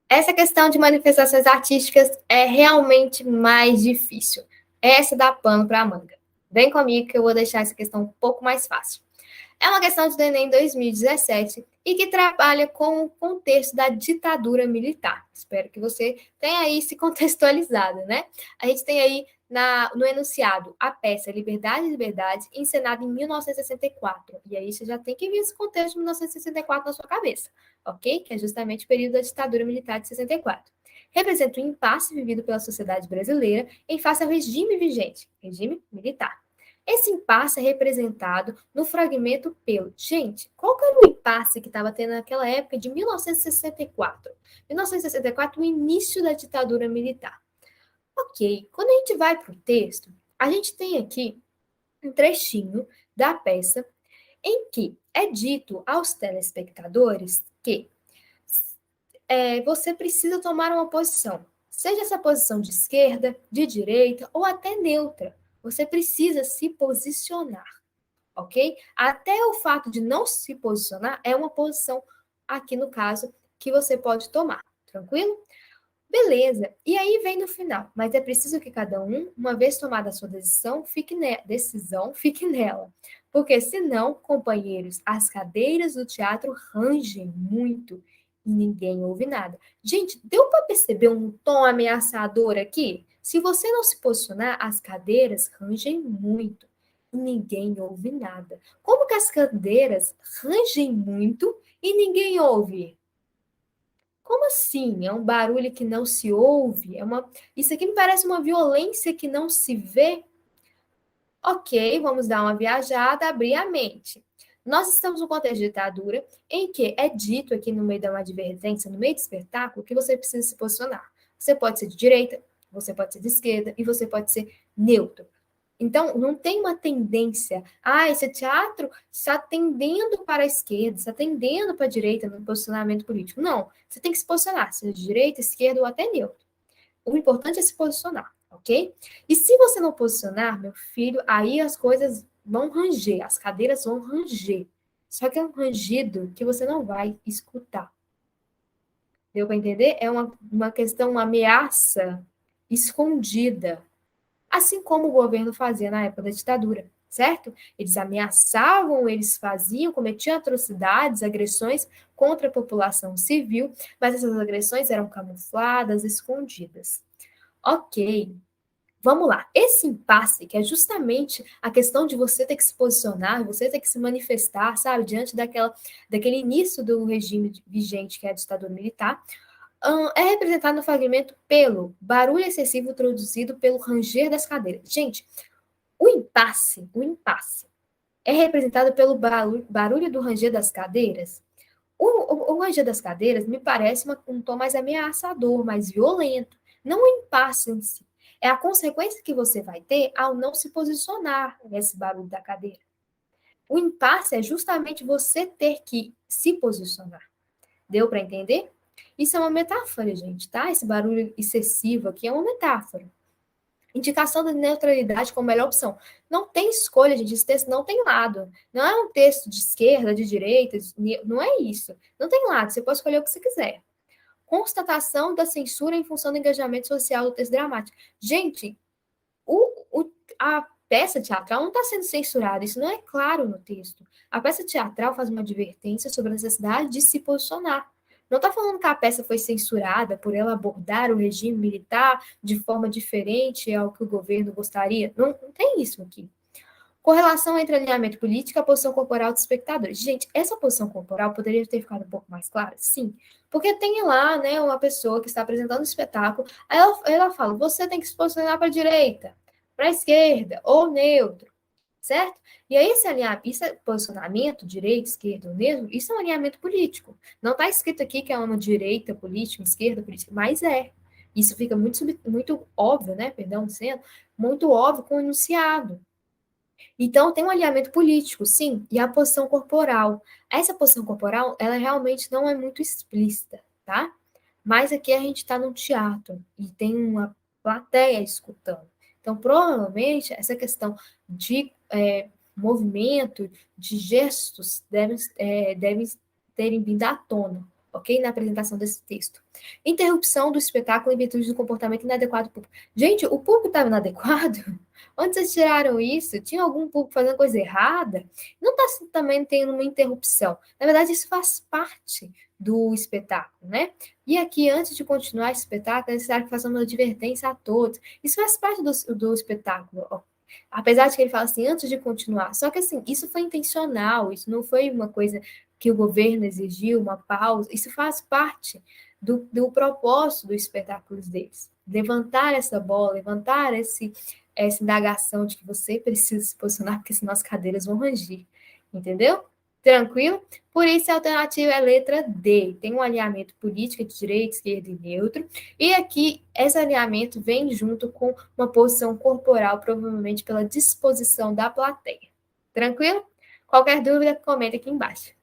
Essa questão de manifestações artísticas é realmente mais difícil. Essa dá pano para a manga. Vem comigo que eu vou deixar essa questão um pouco mais fácil. É uma questão do Enem 2017 e que trabalha com o contexto da ditadura militar. Espero que você tenha aí se contextualizado, né? A gente tem aí no enunciado a peça Liberdade e Liberdade, encenada em 1964. E aí você já tem que vir esse contexto de 1964 na sua cabeça, ok? Que é justamente o período da ditadura militar de 64. Representa o impasse vivido pela sociedade brasileira em face ao regime vigente, regime militar. Esse impasse é representado no fragmento pelo. Gente, qual que era o impasse que estava tendo naquela época de 1964? 1964, o início da ditadura militar. Ok, quando a gente vai para o texto, a gente tem aqui um trechinho da peça em que é dito aos telespectadores que você precisa tomar uma posição, seja essa posição de esquerda, de direita ou até neutra. Você precisa se posicionar, ok? Até o fato de não se posicionar é uma posição, aqui no caso, que você pode tomar, tranquilo? Beleza. E aí vem no final, mas é preciso que cada um, uma vez tomada a sua decisão, fique nela. Porque senão, companheiros, as cadeiras do teatro rangem muito e ninguém ouve nada. Gente, deu para perceber um tom ameaçador aqui? Se você não se posicionar, as cadeiras rangem muito e ninguém ouve nada. Como que as cadeiras rangem muito e ninguém ouve? Como assim? É um barulho que não se ouve? Isso aqui me parece uma violência que não se vê. Ok, vamos dar uma viajada, abrir a mente. Nós estamos no contexto de ditadura, em que é dito aqui no meio de uma advertência, no meio do espetáculo, que você precisa se posicionar. Você pode ser de direita, você pode ser de esquerda e você pode ser neutro. Então, não tem uma tendência. Esse teatro está tendendo para a esquerda, está tendendo para a direita no posicionamento político. Não, você tem que se posicionar, seja de direita, esquerda ou até neutro. O importante é se posicionar, ok? E se você não posicionar, meu filho, aí as coisas vão ranger, as cadeiras vão ranger. Só que é um rangido que você não vai escutar. Deu para entender? É uma questão, uma ameaça escondida, assim como o governo fazia na época da ditadura, certo? Eles ameaçavam, eles faziam, cometiam atrocidades, agressões contra a população civil, mas essas agressões eram camufladas, escondidas. Ok, vamos lá. Esse impasse, que é justamente a questão de você ter que se posicionar, você ter que se manifestar, sabe, diante daquele início do regime vigente, que é a ditadura militar, é representado no fragmento pelo barulho excessivo produzido pelo ranger das cadeiras. Gente, o impasse é representado pelo barulho do ranger das cadeiras. O ranger das cadeiras me parece um tom mais ameaçador, mais violento. Não o impasse em si. É a consequência que você vai ter ao não se posicionar nesse barulho da cadeira. O impasse é justamente você ter que se posicionar. Deu para entender? Isso é uma metáfora, gente, tá? Esse barulho excessivo aqui é uma metáfora. Indicação da neutralidade como melhor opção. Não tem escolha, gente. Esse texto não tem lado. Não é um texto de esquerda, de direita, não é isso. Não tem lado. Você pode escolher o que você quiser. Constatação da censura em função do engajamento social do texto dramático. Gente, a peça teatral não está sendo censurada. Isso não é claro no texto. A peça teatral faz uma advertência sobre a necessidade de se posicionar. Não está falando que a peça foi censurada por ela abordar o regime militar de forma diferente ao que o governo gostaria. Não tem isso aqui. Correlação entre alinhamento político e a posição corporal dos espectadores. Gente, essa posição corporal poderia ter ficado um pouco mais clara? Sim. Porque tem lá, né, uma pessoa que está apresentando o espetáculo, aí ela fala, você tem que se posicionar para a direita, para a esquerda, ou neutro, certo? E aí esse posicionamento, direita, esquerda ou neutro, isso é um alinhamento político. Não está escrito aqui que é uma direita política, esquerda política, mas é. Isso fica muito óbvio, né, perdão, sendo, muito óbvio com o enunciado. Então, tem um alinhamento político, sim, e a posição corporal. Essa posição corporal, ela realmente não é muito explícita, tá? Mas aqui a gente está num teatro e tem uma plateia escutando. Então, provavelmente, essa questão de movimento, de gestos, devem terem vindo à tona, ok? Na apresentação desse texto. Interrupção do espetáculo em virtude do comportamento inadequado do público. Gente, o público estava inadequado? Onde vocês tiraram isso? Tinha algum público fazendo coisa errada? Não está também tendo uma interrupção. Na verdade, isso faz parte do espetáculo, né? E aqui, antes de continuar esse espetáculo, é necessário que façamos uma advertência a todos. Isso faz parte do espetáculo, ó. Apesar de que ele fala assim, antes de continuar. Só que, assim, isso foi intencional, isso não foi uma coisa que o governo exigiu, uma pausa. Isso faz parte do propósito dos espetáculos deles. Levantar essa bola, levantar essa indagação de que você precisa se posicionar, porque senão as cadeiras vão rangir. Entendeu? Tranquilo? Por isso, a alternativa é a letra D. Tem um alinhamento político de direita, esquerda e neutro. E aqui, esse alinhamento vem junto com uma posição corporal, provavelmente pela disposição da plateia. Tranquilo? Qualquer dúvida, comenta aqui embaixo.